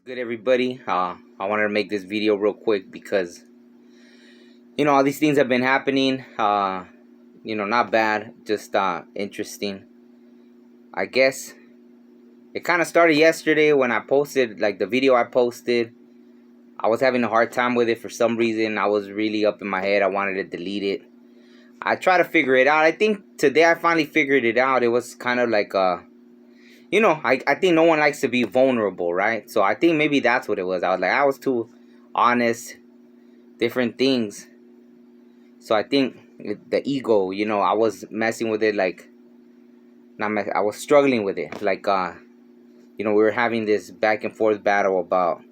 Good, everybody. I wanted to make this video real quick because all these things have been happening. Not bad, just interesting. I guess it kind of started yesterday when I posted like the video I posted. I was having a hard time with it for some reason. I was really up in my head. I wanted to delete it. I tried to figure it out. I think today I finally figured it out. It was kind of like I think no one likes to be vulnerable, right? So I think maybe that's what it was. I was too honest, different things. So I think the ego, I was messing with it, like, I was struggling with it. Like, we were having this back and forth battle about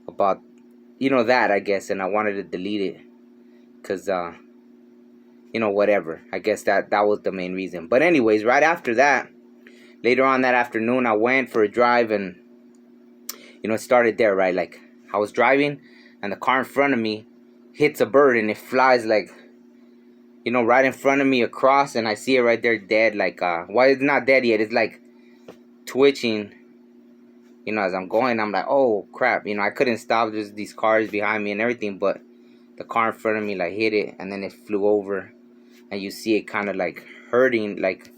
that, I guess, and I wanted to delete it because, whatever. I guess that was the main reason. But anyways, right after that, later on that afternoon, I went for a drive and, it started there, right? Like, I was driving and the car in front of me hits a bird and it flies like, right in front of me across, and I see it right there dead. Like, well, it's not dead yet. It's like twitching, as I'm going. I'm like, oh, crap. I couldn't stop. There's these cars behind me and everything, but the car in front of me, like, hit it, and then it flew over, and you see it kind of, like, hurting, like,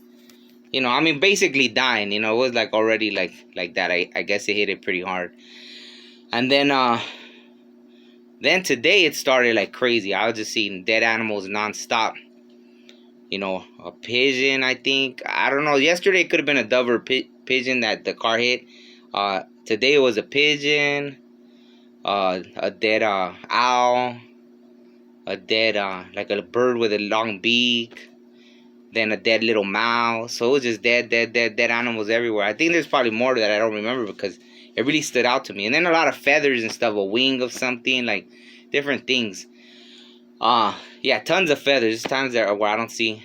basically dying, it was, like, already, like that. I guess it hit it pretty hard. And then today it started like crazy. I was just seeing dead animals nonstop. A pigeon, I think. I don't know. Yesterday it could have been a dove or pigeon that the car hit. Today it was a pigeon, a dead owl, a dead like a bird with a long beak, then a dead little mouse. So it was just dead animals everywhere. I think there's probably more that I don't remember because it really stood out to me. And then a lot of feathers and stuff, a wing of something, like different things. Yeah, tons of feathers. Times there where I don't see.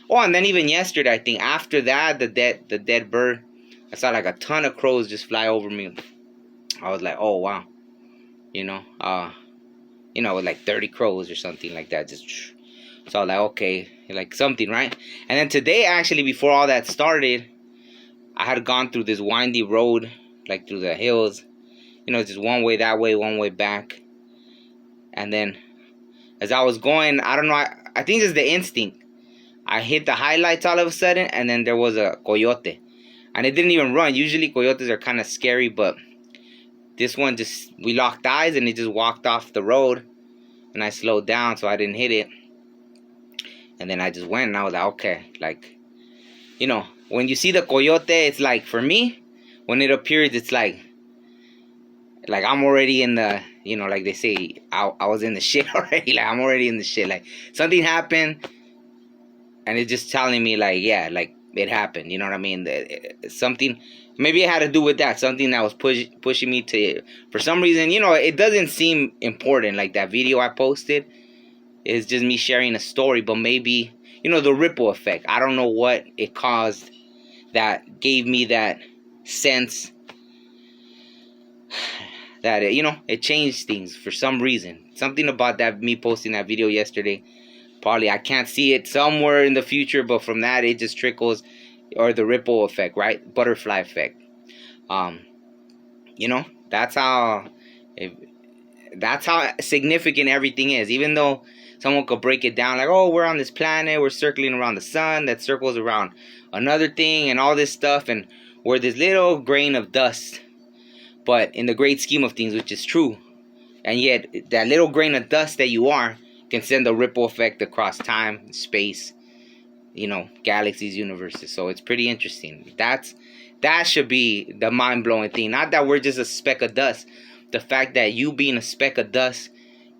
Oh, and then even yesterday, I think after that, the dead bird, I saw like a ton of crows just fly over me. I was like, oh wow, with like 30 crows or something like that. Just so I was like, okay, like something, right? And then today, actually, before all that started, I had gone through this windy road, like through the hills, just one way that way, one way back. And then as I was going, I don't know, I think it's the instinct. I hit the highlights all of a sudden, and then there was a coyote. And it didn't even run. Usually coyotes are kind of scary, but this one we locked eyes, and it just walked off the road. And I slowed down so I didn't hit it. And then I just went, and I was like, okay. Like, when you see the coyote, it's like, for me, when it appears, it's like I'm already in the, like they say, I was in the shit already. Like, I'm already in the shit. Like, something happened, and it's just telling me, like, yeah, like, it happened. You know what I mean? Something, maybe it had to do with that. Something that was pushing me to, for some reason, it doesn't seem important. Like, that video I posted is just me sharing a story. But maybe, the ripple effect. I don't know what it caused that gave me that sense that, it changed things for some reason. Something about that, me posting that video yesterday. Probably I can't see it somewhere in the future, but from that it just trickles, or the ripple effect, right? Butterfly effect. That's how significant everything is. Even though someone could break it down like, oh, we're on this planet, we're circling around the sun that circles around another thing and all this stuff, and we're this little grain of dust. But in the great scheme of things, which is true, and yet that little grain of dust that you are can send a ripple effect across time, space, galaxies, universes. So it's pretty interesting. That should be the mind-blowing thing. Not that we're just a speck of dust. The fact that you being a speck of dust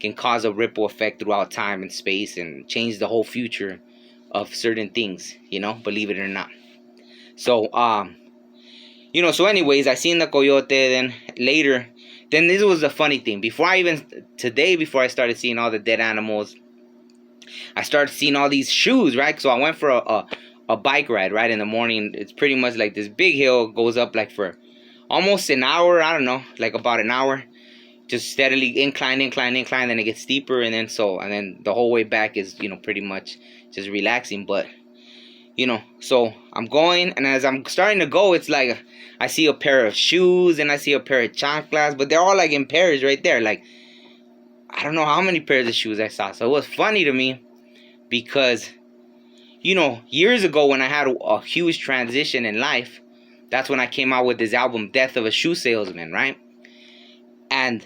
can cause a ripple effect throughout time and space and change the whole future of certain things, believe it or not. So, so anyways, I seen the coyote, then later. Then this was the funny thing. Before I started seeing all the dead animals, I started seeing all these shoes, right? So I went for a bike ride, right, in the morning. It's pretty much like this big hill, goes up like for almost an hour, I don't know, like about an hour. Just steadily incline, then it gets steeper, and then the whole way back is, pretty much just relaxing. But, So I'm going, and as I'm starting to go, it's like I see a pair of shoes and I see a pair of chanclas, but they're all like in pairs right there. Like, I don't know how many pairs of shoes I saw. So it was funny to me because, years ago when I had a huge transition in life, that's when I came out with this album, Death of a Shoe Salesman, right? And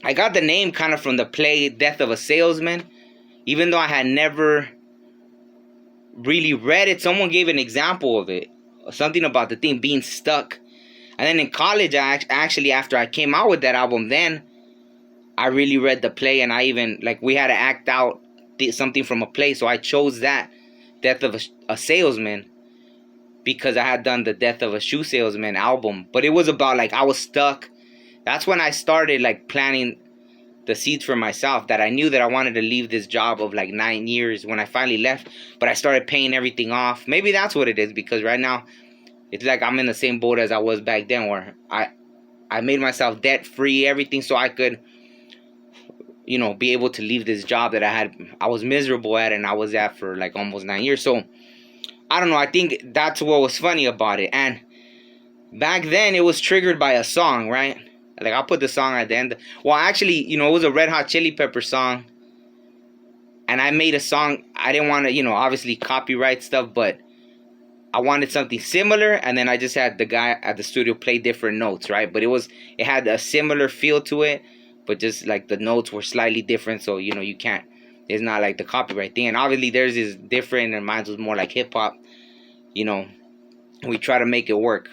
I got the name kind of from the play Death of a Salesman, even though I had never really read it. Someone gave an example of it, something about the thing being stuck. And then in college, I actually, after I came out with that album, then I really read the play, and I even, like, we had to act out something from a play, so I chose that, Death of a Salesman, because I had done the Death of a Shoe Salesman album. But it was about, like, I was stuck. That's when I started, like, planting the seeds for myself, that I knew that I wanted to leave this job of, like, 9 years when I finally left, but I started paying everything off. Maybe that's what it is, because right now, it's like I'm in the same boat as I was back then, where I made myself debt-free, everything, so I could, be able to leave this job that I was miserable at, and I was at for, like, almost 9 years. So, I don't know, I think that's what was funny about it. And back then, it was triggered by a song, right? Like, I'll put the song at the end. Well, actually, it was a Red Hot Chili Pepper song. And I made a song. I didn't want to, obviously copyright stuff, but I wanted something similar. And then I just had the guy at the studio play different notes, right? But it had a similar feel to it, but just like the notes were slightly different. So, you can't, it's not like the copyright thing. And obviously theirs is different, and mine was more like hip hop. We try to make it work.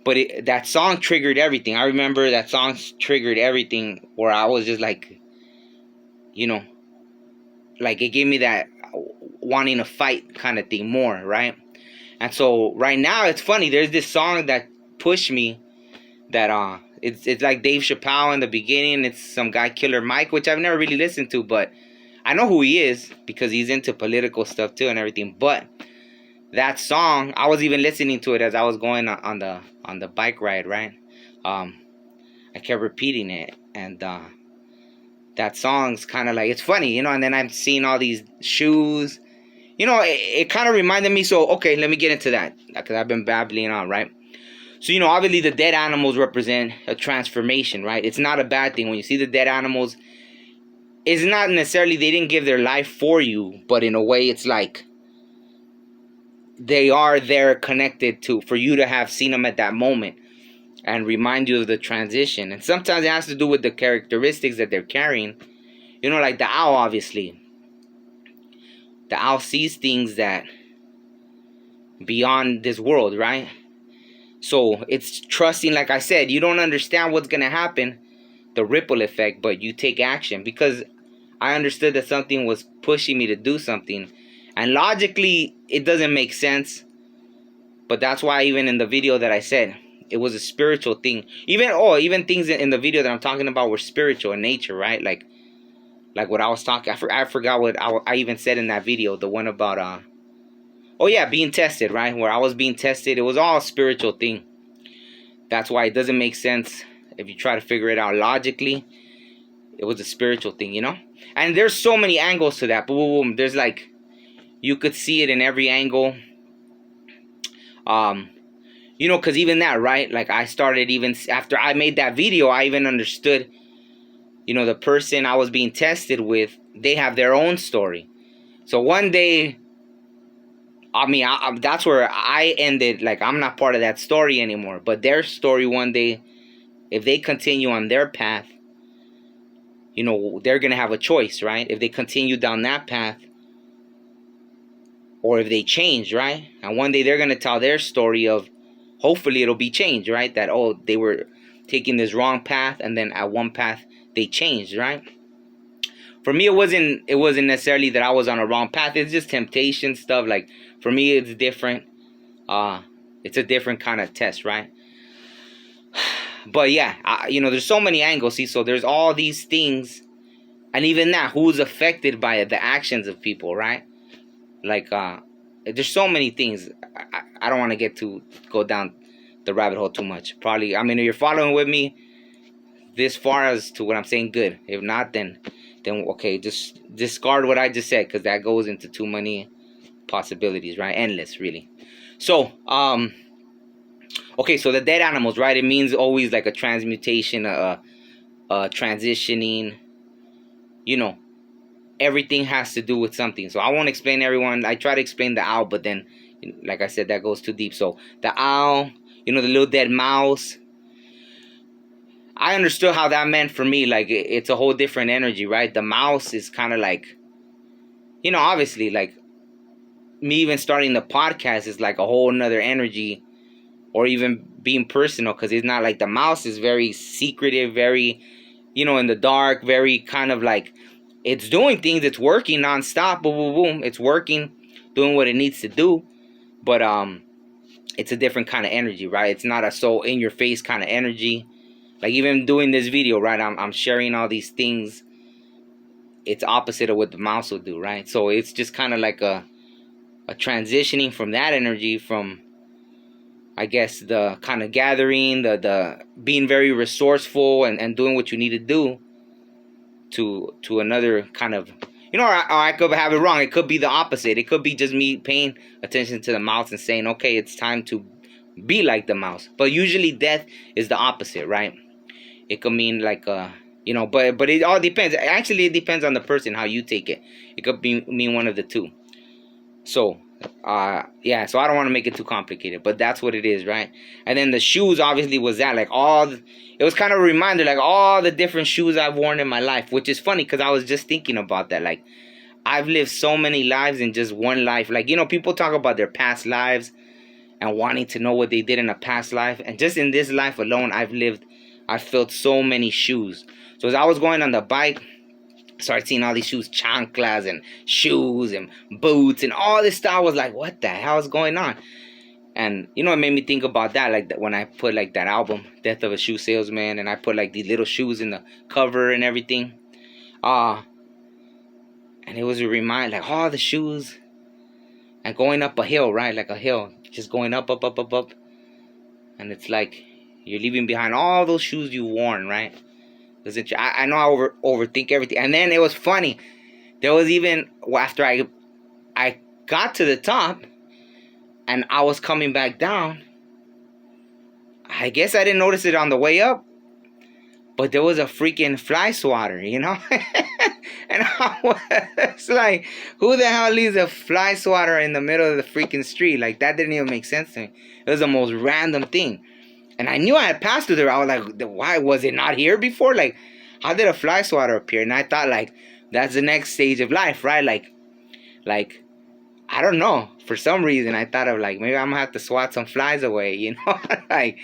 But that song triggered everything. I remember that song triggered everything, where I was just like, like, it gave me that wanting to fight kind of thing more, right? And so right now, it's funny. There's this song that pushed me, that it's like Dave Chappelle in the beginning. It's some guy, Killer Mike, which I've never really listened to, but I know who he is because he's into political stuff too and everything. But that song, I was even listening to it as I was going on the bike ride, right? I kept repeating it, and that song's kind of like, it's funny, and then I'm seeing all these shoes, it kind of reminded me. So, okay, let me get into that, because I've been babbling on, right? So, obviously the dead animals represent a transformation, right? It's not a bad thing when you see the dead animals. It's not necessarily they didn't give their life for you, but in a way it's like they are there connected for you to have seen them at that moment and remind you of the transition. And sometimes it has to do with the characteristics that they're carrying. Like the owl, obviously. The owl sees things that beyond this world, right? So it's trusting, like I said, you don't understand what's going to happen, the ripple effect, but you take action, because I understood that something was pushing me to do something. And logically, it doesn't make sense. But that's why even in the video that I said, it was a spiritual thing. Even things in the video that I'm talking about were spiritual in nature, right? Like what I was talking, I forgot what I even said in that video. The one about, being tested, right? Where I was being tested. It was all a spiritual thing. That's why it doesn't make sense if you try to figure it out logically. It was a spiritual thing, And there's so many angles to that. Boom, boom, boom. There's like, you could see it in every angle. Because even that, right? Like, I started, even after I made that video, I even understood, the person I was being tested with, they have their own story. So one day, that's where I ended. Like, I'm not part of that story anymore. But their story one day, if they continue on their path, they're going to have a choice, right? If they continue down that path, or if they change, right? And one day they're going to tell their story of, hopefully it'll be changed, right? That, they were taking this wrong path, and then at one path they changed, right? For me, it wasn't necessarily that I was on a wrong path. It's just temptation stuff. Like, for me, it's different. It's a different kind of test, right? But yeah, there's so many angles. See, so there's all these things, and even that, who's affected by the actions of people, right? Like, there's so many things. I don't want to go down the rabbit hole too much. Probably, if you're following with me this far as to what I'm saying, good. If not, then okay, just discard what I just said, because that goes into too many possibilities, right? Endless, really. So, okay, so the dead animals, right? It means always like a transmutation, transitioning. You know, everything has to do with something. So I won't explain everyone. I try to explain the owl, but then, like I said, that goes too deep. So the owl, the little dead mouse. I understood how that meant for me. Like it's a whole different energy, right? The mouse is kind of like, obviously, like me even starting the podcast is like a whole nother energy, or even being personal, because it's not like the mouse is very secretive, very, in the dark, very kind of like it's doing things, it's working nonstop, boom, boom, boom, it's working, doing what it needs to do, but it's a different kind of energy, right? It's not a so in your face kind of energy. Like even doing this video, right? I'm sharing all these things. It's opposite of what the mouse will do, right? So it's just kind of like a transitioning from that energy, from I guess the kind of gathering, the being very resourceful and doing what you need to do to another kind of, or I could have it wrong. It could be the opposite. It could be just me paying attention to the mouse and saying, okay, it's time to be like the mouse. But usually death is the opposite, right? It could mean like but it all depends. Actually, it depends on the person how you take it. It could mean one of the two. So yeah, so I don't want to make it too complicated, but that's what it is, right? And then the shoes obviously was that, like it was kind of a reminder, like all the different shoes I've worn in my life, which is funny because I was just thinking about that. Like I've lived so many lives in just one life. Like, people talk about their past lives and wanting to know what they did in a past life, and just in this life alone, I've filled so many shoes. So as I was going on the bike, started seeing all these shoes, chanclas and shoes and boots and all this stuff. I was like, what the hell is going on? And it made me think about that, like when I put like that album, Death of a Shoe Salesman, and I put like these little shoes in the cover and everything. And it was a reminder, like all the shoes and going up a hill, right? Like a hill, just going up, up, up, up, up. And it's like you're leaving behind all those shoes you've worn, right? I know I overthink everything. And then it was funny. There was even, after I got to the top and I was coming back down, I guess I didn't notice it on the way up, but there was a freaking fly swatter, And I was like, who the hell leaves a fly swatter in the middle of the freaking street? Like, that didn't even make sense to me. It was the most random thing. And I knew I had passed through there. I was like, why was it not here before? Like, how did a fly swatter appear? And I thought, like, that's the next stage of life, right? Like, I don't know. For some reason, I thought of, like, maybe I'm going to have to swat some flies away, Like,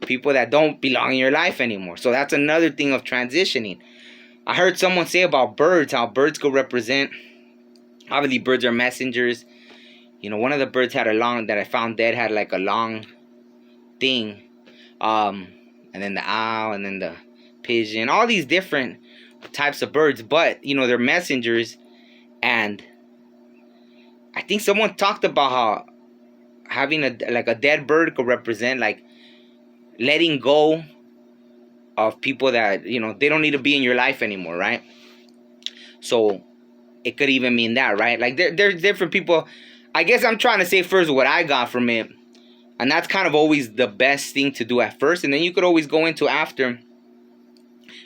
people that don't belong in your life anymore. So that's another thing of transitioning. I heard someone say about birds, how birds could represent, obviously birds are messengers. One of the birds that I found dead had, like, a long thing. And then the owl, and then the pigeon, all these different types of birds, but they're messengers. And I think someone talked about how having a dead bird could represent like letting go of people that they don't need to be in your life anymore, right? So it could even mean that, right? Like there's different people. I guess I'm trying to say first what I got from it. And that's kind of always the best thing to do at first. And then you could always go into after,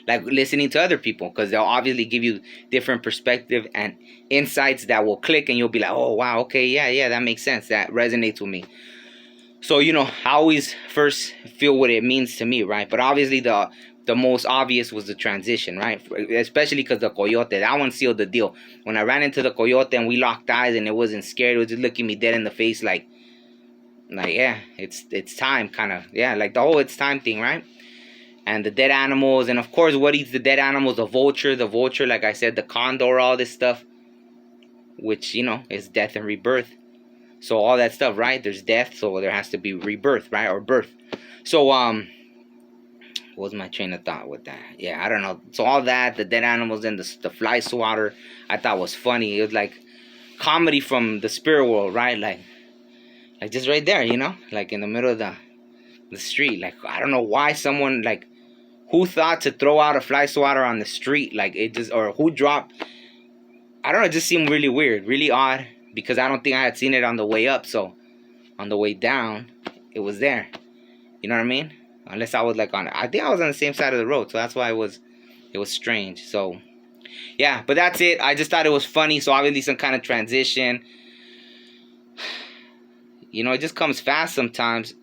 like listening to other people, because they'll obviously give you different perspective and insights that will click. And you'll be like, oh, wow, okay, yeah, that makes sense. That resonates with me. So, I always first feel what it means to me, right? But obviously the most obvious was the transition, right? Especially because the Coyote, that one sealed the deal. When I ran into the Coyote and we locked eyes and it wasn't scared, it was just looking me dead in the face like yeah, it's time, kind of. Yeah, like the whole it's time thing, right? And the dead animals, and of course what eats the dead animals? The vulture, like I said, the condor, all this stuff, which is death and rebirth. So all that stuff, right? There's death, so there has to be rebirth, right? Or birth. So what was my train of thought with that? Yeah, I don't know. So all that, the dead animals and the fly swatter, I thought was funny. It was like comedy from the spirit world, right? Like just right there, like in the middle of the street. Like, I don't know why someone, like, who thought to throw out a fly swatter on the street? Like, it just, or who dropped, I don't know, it just seemed really weird, really odd, because I don't think I had seen it on the way up. So on the way down, it was there. You know what I mean? Unless I was like I think I was on the same side of the road, so that's why it was strange. So yeah, but that's it. I just thought it was funny. So obviously some kind of transition. You know, it just comes fast sometimes.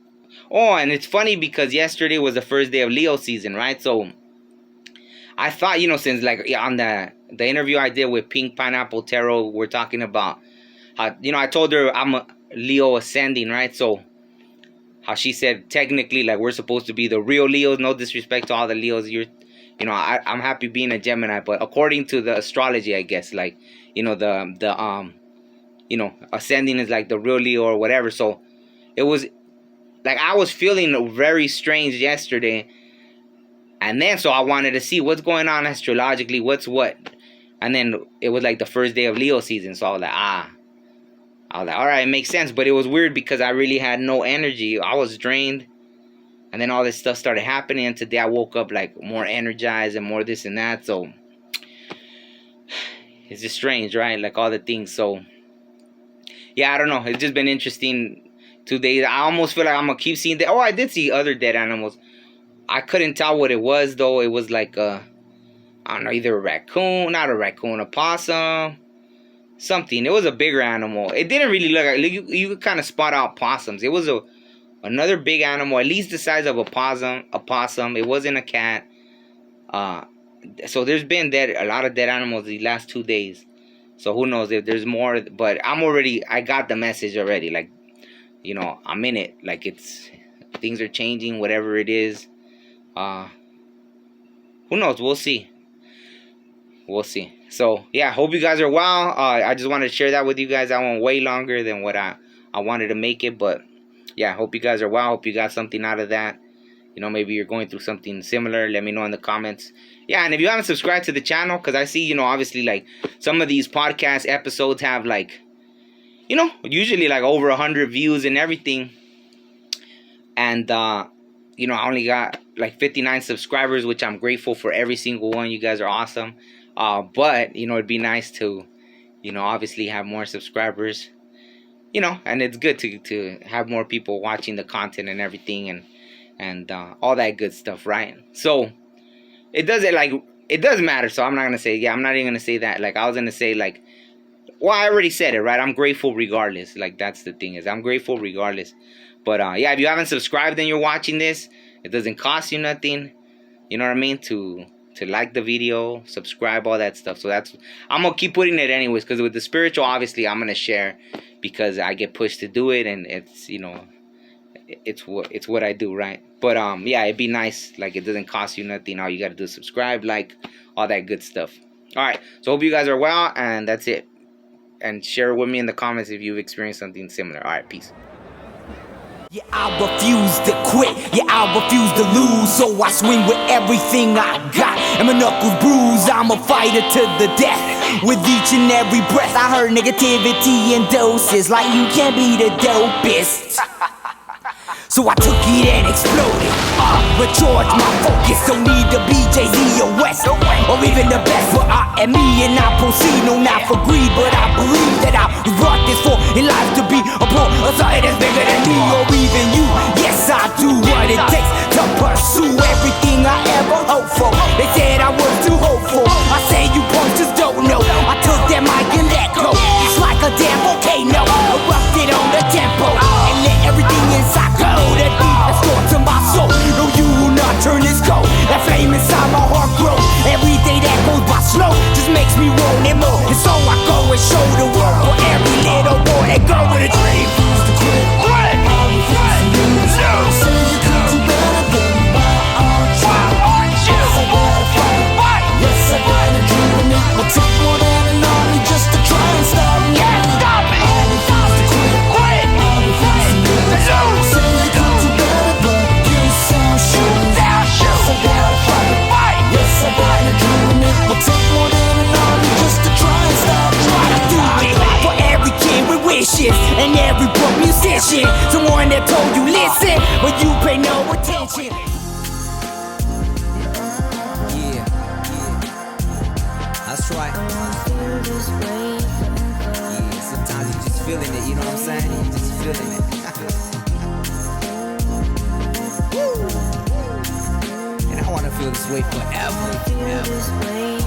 Oh, and it's funny because yesterday was the first day of Leo season, right? So I thought, you know, since like on the interview I did with Pink Pineapple Tarot, we're talking about how, you know, I told her I'm a Leo ascending, right? So how she said technically like we're supposed to be the real Leos. No disrespect to all the Leos. You know, I'm happy being a Gemini, but according to the astrology, I guess, like, you know, you know, ascending is like the real Leo or whatever. So it was like I was feeling very strange yesterday. And then so I wanted to see what's going on astrologically, what's what. And then it was like the first day of Leo season. So I was like, all right, it makes sense. But it was weird because I really had no energy. I was drained. And then all this stuff started happening. And today I woke up like more energized and more this and that. So it's just strange, right? Like all the things. So yeah, I don't know. It's just been interesting 2 days. I almost feel like I'm going to keep seeing that. Oh, I did see other dead animals. I couldn't tell what it was, though. It was like I don't know, either a raccoon, not a raccoon, a possum, something. It was a bigger animal. It didn't really look like, you could kind of spot out possums. It was another big animal, at least the size of a possum. It wasn't a cat. So there's been a lot of dead animals the last 2 days. So who knows if there's more, but I got the message already. Like, you know, I'm in it. Like things are changing, whatever it is. Who knows? We'll see. So yeah, hope you guys are well. I just wanted to share that with you guys. I went way longer than what I wanted to make it, but yeah, hope you guys are well. Hope you got something out of that. You know, maybe you're going through something similar. Let me know in the comments. Yeah, and if you haven't subscribed to the channel, because I see, you know, obviously like some of these podcast episodes have like, you know, usually like over 100 views and everything. And you know, I only got like 59 subscribers, which I'm grateful for every single one. You guys are awesome. But, you know, it'd be nice to, you know, obviously have more subscribers, you know, and it's good to have more people watching the content and everything and all that good stuff, right? So it does matter. So I'm not going to say, I'm not even going to say that. Like I was going to say like, well, I already said it, right? I'm grateful regardless. Like that's the thing is I'm grateful regardless. But yeah, if you haven't subscribed and you're watching this, it doesn't cost you nothing. You know what I mean? To like the video, subscribe, all that stuff. So I'm going to keep putting it anyways. Because with the spiritual, obviously, I'm going to share. Because I get pushed to do it. And it's, you know, it's what I do, right? But yeah, it'd be nice. Like, it doesn't cost you nothing. All you got to do is subscribe, like, all that good stuff. All right. So hope you guys are well. And that's it. And share with me in the comments if you've experienced something similar. All right. Peace. Yeah, I refuse to quit, yeah, I refuse to lose. So I swing with everything I got, and my knuckles bruised. I'm a fighter to the death, with each and every breath. I heard negativity in doses, like you can't be the dopest. So I took it and exploded, recharged my focus. Don't need to be Jay-Z or West, or even the best. But I am me and I proceed, no not for greed, but I believe that I was brought this for in life to be a part of something that's bigger than me or even you. Yes, I do what it takes to pursue everything I ever hoped for. They said I was too hopeful, I say you punks just don't know. I took that mic and let go, it's like a damn volcano, erupted on the tempo, and let everything inside go. The deepest thoughts of my soul, no, you will not turn this cold. That flame inside my heart grows, every day that goes by slow just makes me want it more. And so I go and show the world for every little boy that go with a dream. Refuse to quit, I refuse to lose. Say you could do better than why aren't you? Yes, I gotta fight, yes, I gotta dream. And it will take more than an army just to try and stop me. Can't stop me. I refuse to quit, I refuse to lose. Say you could do better, but you sound sure. Yes, I gotta fight, yes, I gotta dream. And it will take more than an army just to try and stop me. Try to do it for every kid with wishes and every broke musician, someone that told you listen, but you pay no attention. Yeah, that's right. Yeah, sometimes you just feeling it, you know what I'm saying? You're just feeling it. Woo! And I wanna feel this way forever.